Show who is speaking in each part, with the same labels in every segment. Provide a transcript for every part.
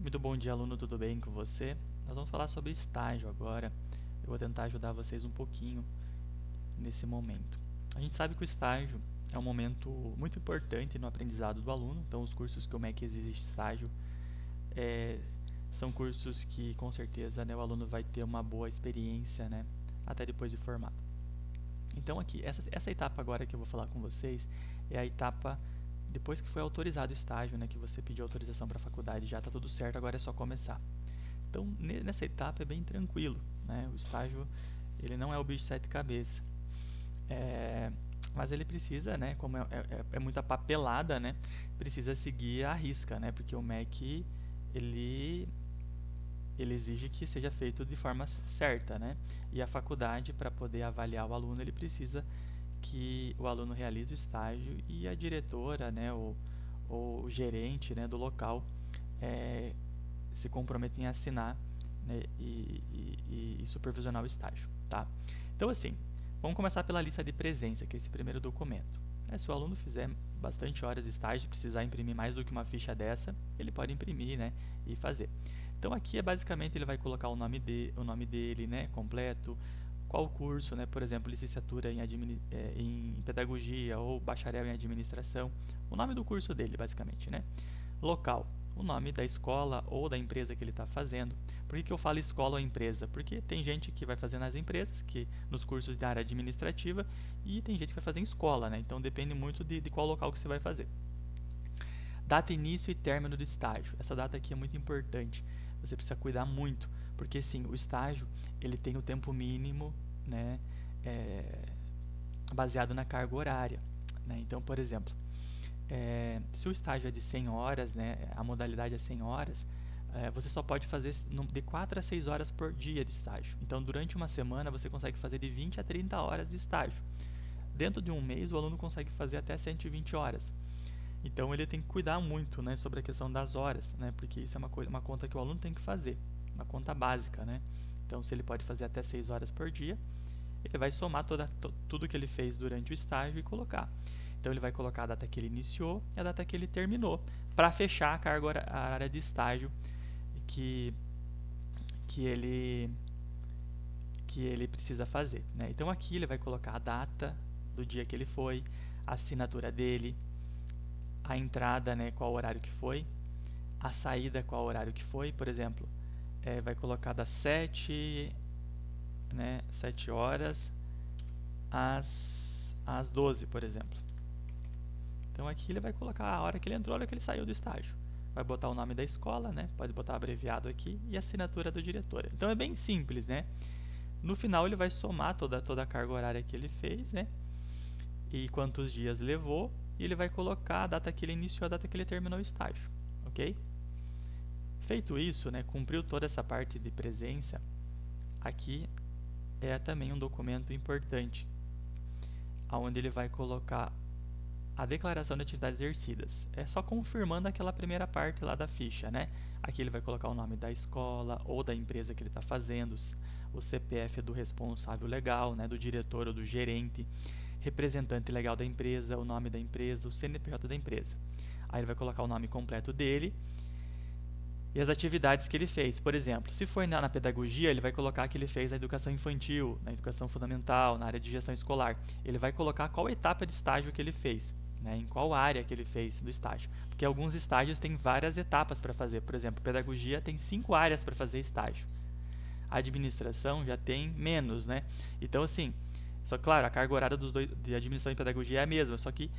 Speaker 1: Muito bom dia, aluno, tudo bem com você? Nós vamos falar sobre estágio agora. Eu vou tentar ajudar vocês um pouquinho nesse momento. A gente sabe que o estágio é um momento muito importante no aprendizado do aluno, então os cursos que o MEC exige estágio são cursos que com certeza, né, o aluno vai ter uma boa experiência, né, até depois de formado. Então aqui, essa etapa agora que eu vou falar com vocês é a etapa depois que foi autorizado o estágio, né, que você pediu autorização para a faculdade, já está tudo certo, agora é só começar. Então, nessa etapa é bem tranquilo, né? O estágio, ele não é o bicho de sete cabeças. Mas ele precisa, né, como é muita papelada, né, precisa seguir a risca, né, porque o MEC, ele exige que seja feito de forma certa, né, e a faculdade, para poder avaliar o aluno, ele precisa que o aluno realize o estágio e a diretora, né, ou o gerente, né, do local se comprometem a assinar, né, e supervisionar o estágio, tá? Então, assim, vamos começar pela lista de presença, que é esse primeiro documento. Se o aluno fizer bastante horas de estágio e precisar imprimir mais do que uma ficha dessa, ele pode imprimir, né, e fazer. Então, aqui basicamente ele vai colocar o nome dele, né, completo, qual curso, né, por exemplo, licenciatura em pedagogia ou bacharel em administração, o nome do curso dele, basicamente, né? Local, o nome da escola ou da empresa que ele está fazendo. Por que eu falo escola ou empresa? Porque tem gente que vai fazer nas empresas, que nos cursos da área administrativa, e tem gente que vai fazer em escola, né? Então depende muito de qual local que você vai fazer. Data início e término do estágio. Essa data aqui é muito importante. Você precisa cuidar muito, porque sim, o estágio ele tem o tempo mínimo, né, baseado na carga horária, né? Então, por exemplo, se o estágio é de 100 horas, né, a modalidade é 100 horas, você só pode fazer de 4 a 6 horas por dia de estágio. Então, durante uma semana, você consegue fazer de 20 a 30 horas de estágio. Dentro de um mês, o aluno consegue fazer até 120 horas. Então, ele tem que cuidar muito, né, sobre a questão das horas, né, porque isso é uma conta que o aluno tem que fazer, uma conta básica, né? Então, se ele pode fazer até 6 horas por dia, ele vai somar tudo que ele fez durante o estágio e colocar. Então, ele vai colocar a data que ele iniciou e a data que ele terminou, para fechar a carga a área de estágio que ele precisa fazer, né? Então, aqui ele vai colocar a data do dia que ele foi, a assinatura dele, a entrada, né, qual horário que foi, a saída, qual horário que foi. Por exemplo, vai colocar das 7 horas às 12, por exemplo. Então aqui ele vai colocar a hora que ele entrou, a hora que ele saiu do estágio. Vai botar o nome da escola, né? Pode botar abreviado aqui, e a assinatura do diretor. Então é bem simples, né? No final ele vai somar toda a carga horária que ele fez, né? E quantos dias levou, e ele vai colocar a data que ele iniciou, a data que ele terminou o estágio, ok? Feito isso, né? Cumpriu toda essa parte de presença, aqui é também um documento importante, onde ele vai colocar a declaração de atividades exercidas. É só confirmando aquela primeira parte lá da ficha, né? Aqui ele vai colocar o nome da escola ou da empresa que ele está fazendo, o CPF do responsável legal, né? Do diretor ou do gerente, representante legal da empresa, o nome da empresa, o CNPJ da empresa. Aí ele vai colocar o nome completo dele e as atividades que ele fez. Por exemplo, se for na pedagogia, ele vai colocar que ele fez na educação infantil, na educação fundamental, na área de gestão escolar. Ele vai colocar qual etapa de estágio que ele fez, né, em qual área que ele fez do estágio. Porque alguns estágios têm várias etapas para fazer. Por exemplo, pedagogia tem 5 áreas para fazer estágio. A administração já tem menos, né? Então, assim, só claro, a carga horária dos dois, de administração e pedagogia é a mesma, só que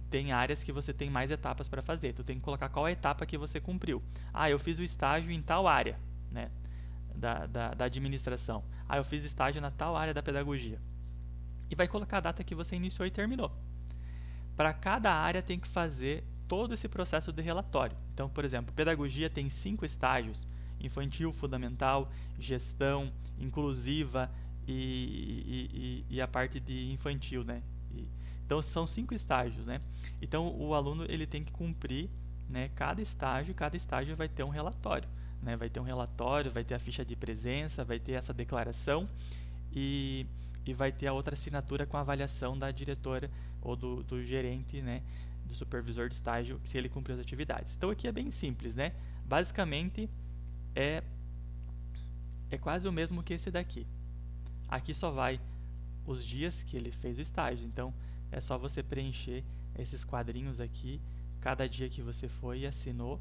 Speaker 1: tem áreas que você tem mais etapas para fazer. Tu tem que colocar qual a etapa que você cumpriu. Ah, eu fiz o estágio em tal área, né? Da administração. Ah, eu fiz estágio na tal área da pedagogia. E vai colocar a data que você iniciou e terminou. Para cada área tem que fazer todo esse processo de relatório. Então, por exemplo, pedagogia tem 5 estágios: infantil, fundamental, gestão, inclusiva e a parte de infantil, né? Então são 5 estágios, né? Então o aluno ele tem que cumprir, né, cada estágio vai ter um relatório, né? Vai ter um relatório, vai ter a ficha de presença, vai ter essa declaração e vai ter a outra assinatura com a avaliação da diretora ou do gerente, né, do supervisor de estágio, se ele cumpriu as atividades. Então aqui é bem simples, né? Basicamente, é quase o mesmo que esse daqui. Aqui só vai os dias que ele fez o estágio, então é só você preencher esses quadrinhos aqui, cada dia que você foi e assinou.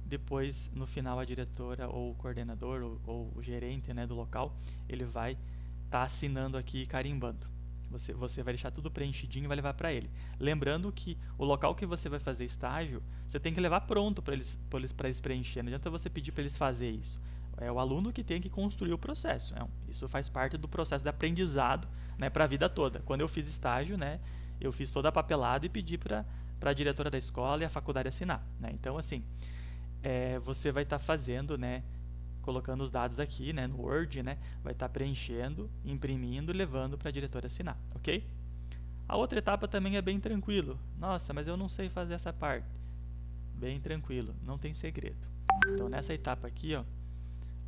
Speaker 1: Depois, no final, a diretora ou o coordenador ou o gerente, né, do local, ele vai estar assinando aqui e carimbando. Você vai deixar tudo preenchidinho e vai levar para ele. Lembrando que o local que você vai fazer estágio, você tem que levar pronto para eles preencherem. Não adianta você pedir para eles fazer isso. É o aluno que tem que construir o processo. Isso faz parte do processo de aprendizado, né, para a vida toda. Quando eu fiz estágio, né, eu fiz toda a papelada e pedi para a diretora da escola e a faculdade assinar. Né? Então, assim, você vai estar fazendo, né, colocando os dados aqui, né, no Word, né, vai estar preenchendo, imprimindo e levando para a diretora assinar, ok? A outra etapa também é bem tranquilo. Nossa, mas eu não sei fazer essa parte. Bem tranquilo, não tem segredo. Então, nessa etapa aqui, ó,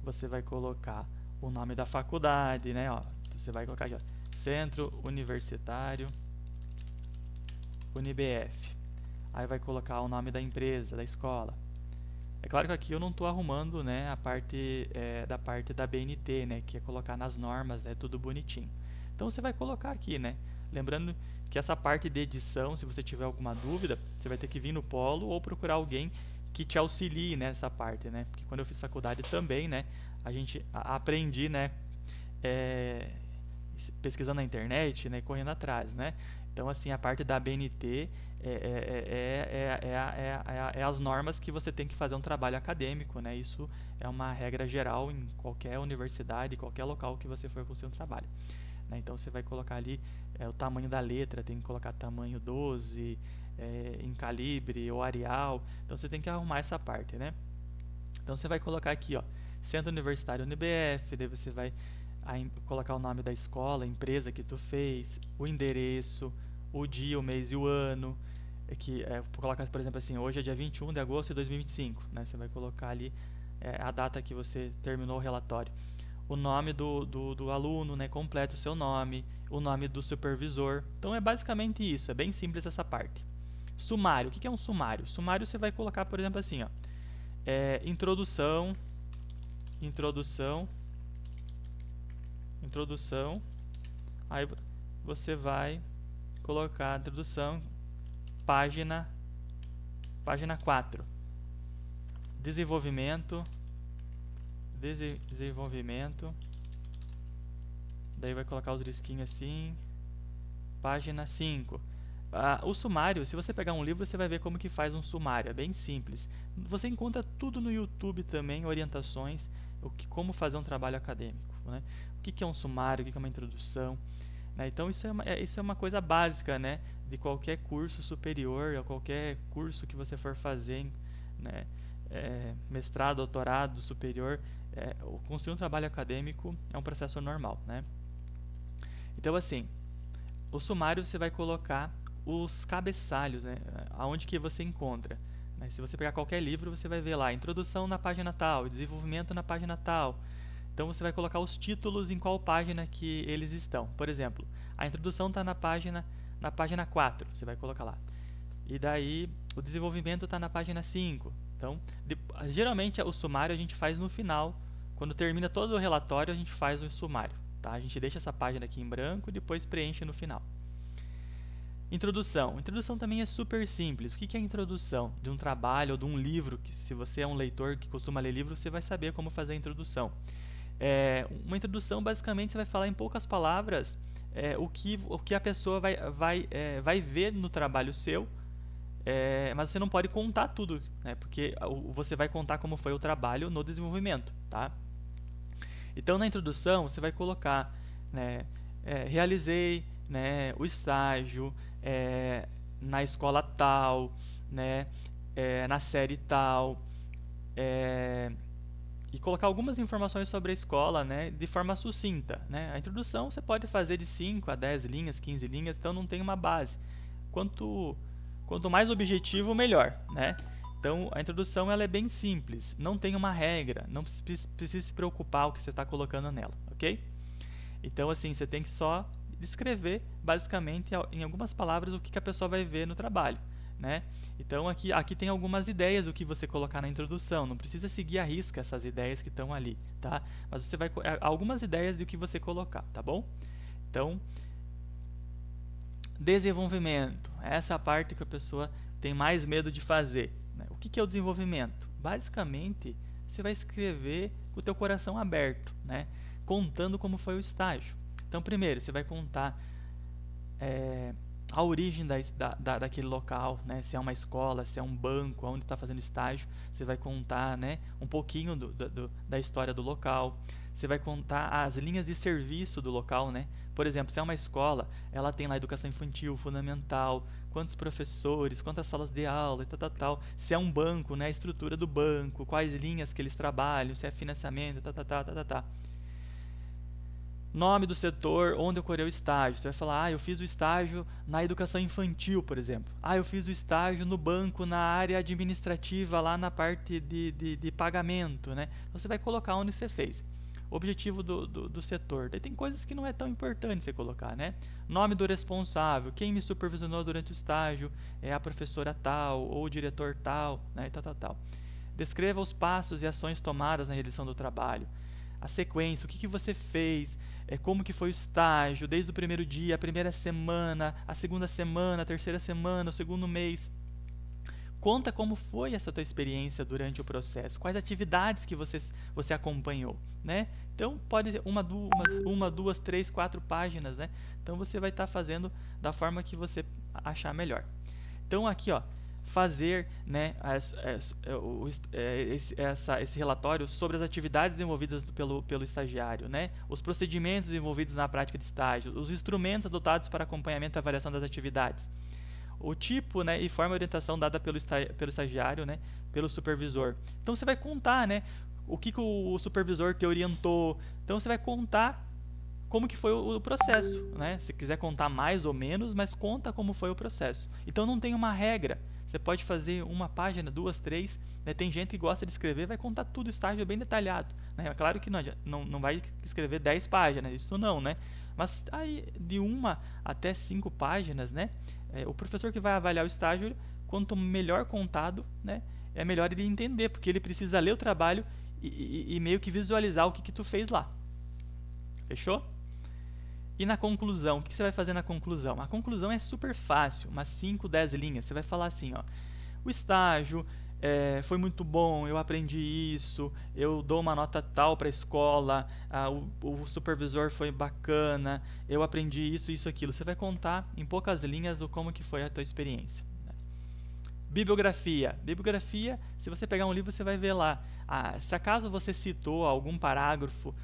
Speaker 1: você vai colocar o nome da faculdade, né, ó, você vai colocar aqui, ó, Centro Universitário UniBF. Aí vai colocar o nome da empresa, da escola. É claro que aqui eu não estou arrumando, né, a parte da BNT, né, que é colocar nas normas, né, tudo bonitinho. Então você vai colocar aqui, né, lembrando que essa parte de edição, se você tiver alguma dúvida, você vai ter que vir no Polo ou procurar alguém que te auxilie nessa parte, né, porque quando eu fiz faculdade também, né, aprendi, né, pesquisando na internet, né, correndo atrás, né. Então, assim, a parte da BNT é as normas que você tem que fazer um trabalho acadêmico, né? Isso é uma regra geral em qualquer universidade, qualquer local que você for fazer um trabalho. Né? Então, você vai colocar ali o tamanho da letra, tem que colocar tamanho 12, em calibre ou Arial. Então, você tem que arrumar essa parte, né? Então, você vai colocar aqui, ó, Centro Universitário UniBF, daí você vai colocar o nome da escola, a empresa que tu fez, o endereço, o dia, o mês e o ano, colocar, por exemplo, assim, hoje é dia 21 de agosto de 2025, né? Você vai colocar ali a data que você terminou o relatório. O nome do aluno, né? Completa o seu nome, o nome do supervisor. Então, é basicamente isso, é bem simples essa parte. Sumário, o que é um sumário? Sumário você vai colocar, por exemplo, assim, ó, introdução, aí você vai colocar a introdução, página 4, desenvolvimento, daí vai colocar os risquinhos assim, página 5. O sumário, se você pegar um livro, você vai ver como que faz um sumário, é bem simples. Você encontra tudo no YouTube também, orientações, como fazer um trabalho acadêmico, né? O que é um sumário, o que é uma introdução, né? Então isso é uma coisa básica, né, de qualquer curso superior, ou qualquer curso que você for fazer, né, mestrado, doutorado, superior, construir um trabalho acadêmico é um processo normal, né? Então, assim, o sumário você vai colocar os cabeçalhos, né, aonde que você encontra. Né? Se você pegar qualquer livro, você vai ver lá, introdução na página tal, desenvolvimento na página tal. Então você vai colocar os títulos em qual página que eles estão. Por exemplo, a introdução está na página 4, você vai colocar lá. E daí o desenvolvimento está na página 5. Então, geralmente o sumário a gente faz no final. Quando termina todo o relatório, a gente faz o sumário. Tá? A gente deixa essa página aqui em branco e depois preenche no final. Introdução. Introdução também é super simples. O que é a introdução de um trabalho ou de um livro? Que, se você é um leitor que costuma ler livro, você vai saber como fazer a introdução. Uma introdução, basicamente, você vai falar em poucas palavras o que a pessoa vai ver no trabalho seu, mas você não pode contar tudo, né? Porque você vai contar como foi o trabalho no desenvolvimento, tá? Então, na introdução, você vai colocar, né, realizei, né, o estágio na escola tal, né, na série tal, e colocar algumas informações sobre a escola, né, de forma sucinta. Né? A introdução você pode fazer de 5 a 10 linhas, 15 linhas, então não tem uma base. Quanto mais objetivo, melhor. Né? Então, a introdução ela é bem simples, não tem uma regra, não precisa se preocupar o que você está colocando nela, ok? Então, assim, você tem que só descrever, basicamente, em algumas palavras, o que a pessoa vai ver no trabalho. né? Então aqui tem algumas ideias do que você colocar na introdução. Não precisa seguir à risca essas ideias que estão ali, tá? Mas você vai algumas ideias do que você colocar, tá bom? Então, desenvolvimento. Essa é a parte que a pessoa tem mais medo de fazer, né? O que é o desenvolvimento? Basicamente, você vai escrever com o teu coração aberto, né? Contando como foi o estágio. Então, primeiro, você vai contar a origem daquele local, né? Se é uma escola, se é um banco, onde está fazendo estágio, você vai contar, né, um pouquinho da história do local. Você vai contar as linhas de serviço do local, né? Por exemplo, se é uma escola, ela tem lá educação infantil, fundamental, quantos professores, quantas salas de aula e tal. Se é um banco, né, a estrutura do banco, quais linhas que eles trabalham, se é financiamento, tá. Nome do setor onde ocorreu o estágio. Você vai falar, eu fiz o estágio na educação infantil, por exemplo. Eu fiz o estágio no banco, na área administrativa, lá na parte de pagamento, né? Você vai colocar onde você fez. Objetivo do setor. Daí tem coisas que não é tão importante você colocar, né? Nome do responsável, quem me supervisionou durante o estágio, é a professora tal, ou o diretor tal, né? Tal. Descreva os passos e ações tomadas na realização do trabalho. A sequência, o que você fez, como que foi o estágio, desde o primeiro dia, a primeira semana, a segunda semana, a terceira semana, o segundo mês. Conta como foi essa tua experiência durante o processo, quais atividades que você acompanhou, né? Então, pode ser uma, duas, três, 4 páginas, né? Então, você vai estar fazendo da forma que você achar melhor. Então, aqui, ó, fazer, né, esse relatório sobre as atividades desenvolvidas pelo estagiário, né, os procedimentos envolvidos na prática de estágio, os instrumentos adotados para acompanhamento e avaliação das atividades, o tipo, né, e forma de orientação dada pelo estagiário, né, pelo supervisor. Então você vai contar, né, o que o supervisor te orientou. Então você vai contar como que foi o processo, né? Se quiser contar mais ou menos, mas conta como foi o processo. Então não tem uma regra. Você pode fazer uma página, 2, 3, né? Tem gente que gosta de escrever, vai contar tudo o estágio bem detalhado, né? É claro que não vai escrever 10 páginas, isso não, né? Mas aí de 1 até 5 páginas, né? O professor que vai avaliar o estágio, quanto melhor contado, né? É melhor ele entender, porque ele precisa ler o trabalho e meio que visualizar o que tu fez lá. Fechou? E na conclusão, o que você vai fazer na conclusão? A conclusão é super fácil, umas 5, 10 linhas. Você vai falar assim, ó, o estágio foi muito bom, eu aprendi isso, eu dou uma nota tal para a escola, o supervisor foi bacana, eu aprendi isso, isso, aquilo. Você vai contar em poucas linhas como que foi a tua experiência. Bibliografia. Bibliografia, se você pegar um livro, você vai ver lá. Se acaso você citou algum parágrafo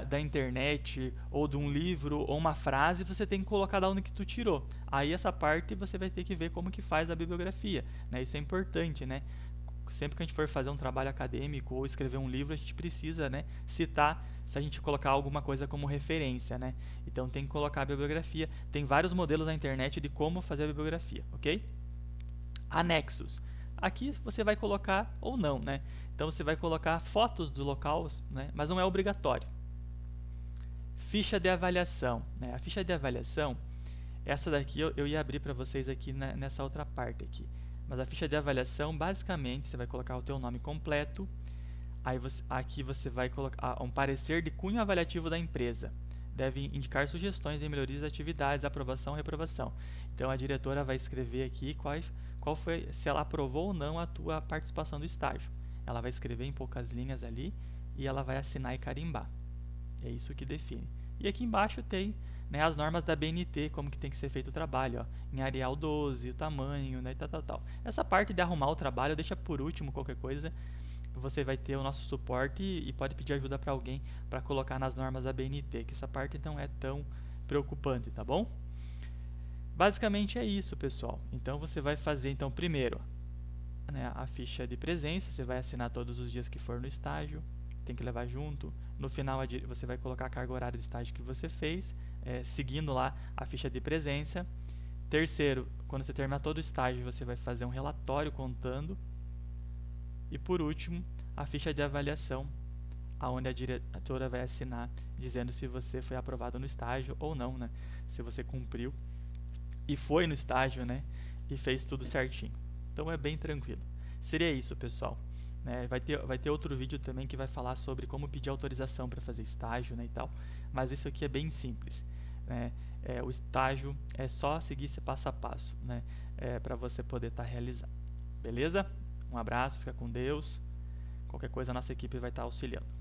Speaker 1: da internet, ou de um livro, ou uma frase, você tem que colocar da onde que tu tirou. Aí essa parte você vai ter que ver como que faz a bibliografia, né? Isso é importante, né? Sempre que a gente for fazer um trabalho acadêmico ou escrever um livro, a gente precisa, né, citar, se a gente colocar alguma coisa como referência, né? Então tem que colocar a bibliografia. Tem vários modelos na internet de como fazer a bibliografia, ok? Anexos. Aqui você vai colocar ou não, né? Então você vai colocar fotos do local, né? Mas não é obrigatório. Ficha de avaliação, né? A ficha de avaliação, essa daqui eu ia abrir para vocês aqui nessa outra parte aqui. Mas a ficha de avaliação, basicamente, você vai colocar o teu nome completo. Aí aqui você vai colocar um parecer de cunho avaliativo da empresa. Deve indicar sugestões em melhorias das atividades, aprovação e reprovação. Então a diretora vai escrever aqui qual foi, se ela aprovou ou não a tua participação do estágio. Ela vai escrever em poucas linhas ali e ela vai assinar e carimbar. É isso que define. E aqui embaixo tem, né, as normas da BNT, como que tem que ser feito o trabalho, ó, em Arial 12, o tamanho, né, tal. Essa parte de arrumar o trabalho deixa por último, qualquer coisa. Você vai ter o nosso suporte e pode pedir ajuda para alguém para colocar nas normas da BNT, que essa parte não é tão preocupante, tá bom? Basicamente é isso, pessoal. Então você vai fazer, então, primeiro, né, a ficha de presença, você vai assinar todos os dias que for no estágio, tem que levar junto. No final você vai colocar a carga horária de estágio que você fez, seguindo lá a ficha de presença. Terceiro, quando você terminar todo o estágio, você vai fazer um relatório contando. E por último, a ficha de avaliação, onde a diretora vai assinar dizendo se você foi aprovado no estágio ou não, né? Se você cumpriu e foi no estágio, né? E fez tudo certinho. Então é bem tranquilo. Seria isso, pessoal. Né? Vai ter outro vídeo também que vai falar sobre como pedir autorização para fazer estágio, né, e tal. Mas isso aqui é bem simples. Né? O estágio é só seguir esse passo a passo, né, para você poder estar realizando. Beleza? Um abraço, fica com Deus. Qualquer coisa a nossa equipe vai estar auxiliando.